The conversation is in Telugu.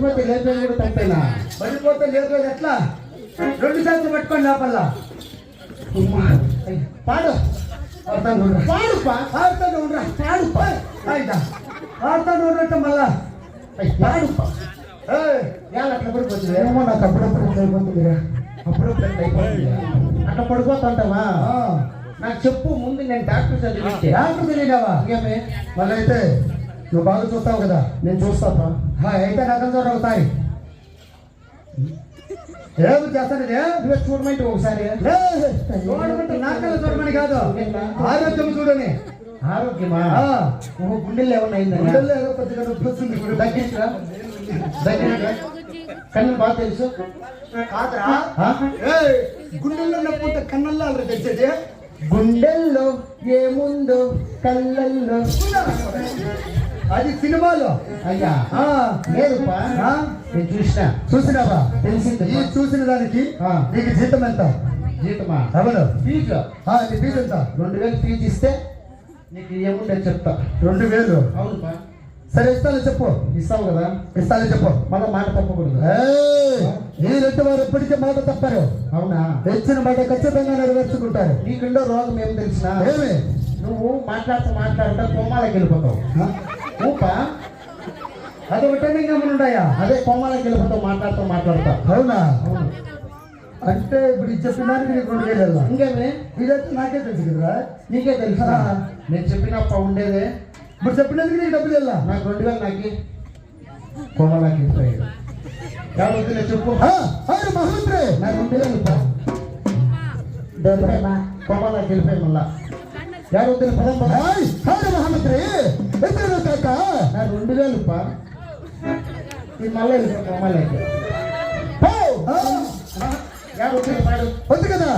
పడిపోతే లేపేది కూడా తప్పేనా? పడిపోతే లేపేది ఎట్లా? 2 చేతులు పట్టుకొని లోపల పాడు పాడుతాను ఉండరా పాడుతాను ఉండటం మళ్ళా పాడుపా. అట్లా పడిపోతుంది ఏమో నాకు అప్పుడప్పుడు అయిపోతుందిరా. అప్పుడప్పుడు అయిపోతుంది అట్లా పడిపోతుంటావా? నాకు చెప్పు ముందు. నేను డాక్టర్ చదివించే. డాక్టర్ తెలియదావా? ఏమే మళ్ళీ అయితే నువ్వు బాగా చూస్తావు కదా. నేను చూస్తాపా. అయితే నాకు చూడ ఒకసారి ఏమి చేస్తాను నువ్వే చూడమంటే ఒకసారి. చూడమంటే నాకల్లా చూడమని కాదు, ఆరోగ్యం చూడని. ఆరోగ్యమా? గుండెల్లో ఏమన్నా అయిందా? గుండెల్లో ఏదో కొద్దిగా నొప్పి వస్తుంది. తగ్గించరా కన్ను బాగా తెలుసు కాదురా. గుండెల్లో నొప్పి ఉంటే కన్నల్లో అలా తెచ్చేది. గుండెల్లో ఏముందో కళ్ళల్లో. అది సినిమాలో అయ్యా లేదుపా. నేను చూసినావా? తెలిసింది. ఈ చూసిన దానికి నీకు జీతం ఎంత? జీతమా? అవును. ఫీజు నీ ఫీజు ఎంత? 2000 ఫీజు ఇస్తే నీకు ఏముండే చెప్తా. 2000? అవునుపా. సరే ఇస్తాను చెప్పు. ఇస్తావు కదా? ఇస్తాను చెప్పు. మళ్ళీ మాట తప్పకూడదు. ఈ 2 వారు ఎప్పటికీ మాట తప్పారు. అవునా? తెచ్చిన మాట ఖచ్చితంగా నెరవేర్చుకుంటారు. నీకుండో రోగం ఏం తెలిసిన? ఏమి? నువ్వు మాట్లాడుతూ కోమాలకి వెళ్ళిపోతావు. ఊపా అదొకటే ఉన్నాయా? అదే కోమాలకి వెళ్ళిపోతావు మాట్లాడుతా. అవునా? అంటే ఇప్పుడు ఇది చెప్పినానికి నీకు 2000. ఇంకేమే? ఇదైతే నాకే తెలుసు కదరా. నీకే తెలుసా? నేను చెప్పినప్ప ఉండేదే. ఇప్పుడు చెప్పినందుకు నీకు డబ్బులు వెళ్ళా. నాకు 2000 నాకి కోమాలకి వెళ్ళిపోయాడు. వద్దులే చెప్పు. మహోత్రే నాకు 2000 కోమాలకి వెళ్ళిపోయి మళ్ళా వద్దులే పదం మహోత్రే కాక నాకు 2000 ఇది మళ్ళీ వెళ్ళిపో కోమాలకి. వద్దు కదా.